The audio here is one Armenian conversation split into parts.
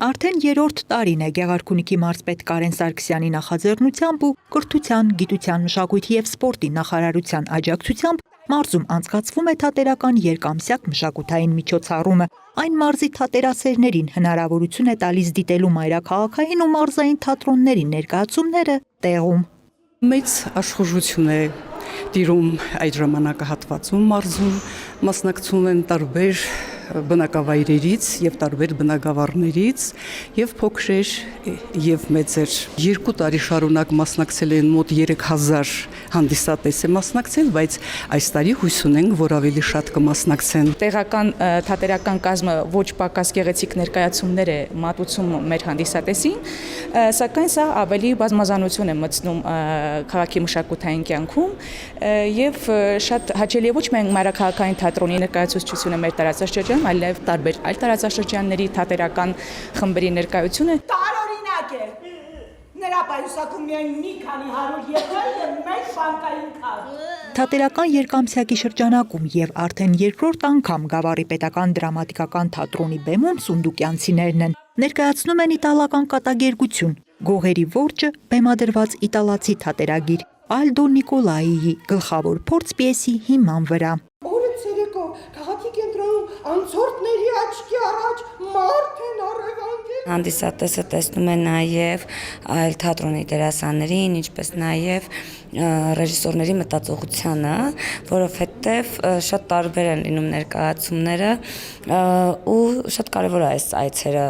Արդեն երրորդ տարին է Գեղարքունիքի մարզպետ Կարեն Սարգսյանի նախաձեռնությամբ ու կրթության, գիտության, մշակույթի և սպորտի նախարարության աջակցությամբ մարզում անցկացվում է թատերական երկամսյակ մշակութային միջոցառումը։ Այն մարզի թատերասերներին հնարավորություն է տալիս դիտելու մայրաքաղաքային ու մարզային թատրոնների ներկայացումները տեղում։ Մեծ աշխուժություն է տիրում այդ ժամանակահատվածում մարզում, մասնակցում են տարբեր բնակավայրերից եւ տարբեր բնակավարներից եւ փոքրեր եւ մեծեր։ 2 տարի շարունակ մասնակցել են մոտ 3000 հանդիսատես է մասնակցել, բայց այս տարի հույս ունենք, որ ավելի շատ կմասնակցեն։ Տեղական թատերական կազմը ոչ պակաս գեղեցիկ ներկայացումներ է մատուցում մեր հանդիսատեսին, սակայն սա ավելի բազմազանություն է մտցնում քաղաքի մշակութային կյանքում եւ շատ հաճելի է ոչ միայն մայրաքաղաքային թատրոնի ներկայացուցչությունը մեր տարածաշրջանում, այլև տարբեր այլ տարածաշրջանների թատերական խմբերի ներկայությունը։ Տարօրինակ է։ Նրա պայուսակում միայն մի քանի 100 եվրո եւ մեկ բանկային քարտ։ Թատերական երկամսյակի շրջանակում եւ արդեն երկրորդ անգամ Գավառի պետական դրամատիկական թատրոնի բեմում սունդուկյանցիներն են ներկայացնում են իտալական կատակերգություն։ Գողերի որջը բեմադրված իտալացի թատերագիր Ալդո Նիկոլայիի գլխավոր փորձ պիեսի հիման վրա։ Օրը ցերեկով քաղաքի կենտրոնում անցորդների աչքի առաջ մարդ են առևանգել։ Հանդիսատեսը տեսնում է նաև այլ թատրոնի դերասաններին, ինչպես նաև ռեժիսորների մտածողությանը, որովհետև շատ տարբեր են լինում ներկայացումները ու շատ կարևոր է այս այցերը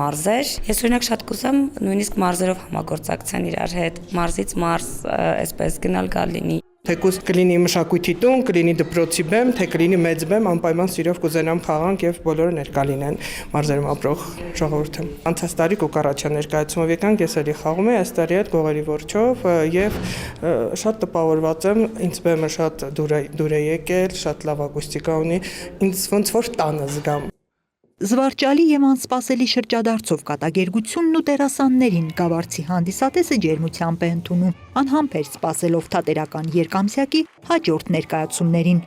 մարզեր։ Ես օրինակ շատ կուզեմ նույնիսկ մարզերով համագործակցեն իրար հետ, մարզից մարզ, այսպես գնալ գալ լինի։ Թեկուզ կլինի մշակույթի տուն, կլինի դպրոցի բեմ, թե կլինի մեծ բեմ, անպայման սիրով կուզենամ խաղանք եւ բոլորը ներկա լինեն մարզերում ապրող ժողովուրդը։ Անցած տարի Կոկարաչյա ներկայացումով եկանք, ես էլի խաղում եմ, այս տարի էլ Գողերի որջով եւ շատ տպավորված եմ, ինձ բեմը շատ դուր է եկել, շատ լավ ակուստիկա ունի, ինձ ոնց որ տանը զգամ։ Զվարճալի եւ անսպասելի շրջադարձով կատակերգությունն ու դերասաններին Գավառցի հանդիսատեսը ջերմությամբ է ընդունում, անհամբեր սպասելով թատերական երկամսյակի հաջորդ ներկայացումներին։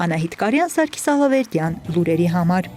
Անահիտ Կարյան, Սարգիս Ալավերդյան, լուրերի համար։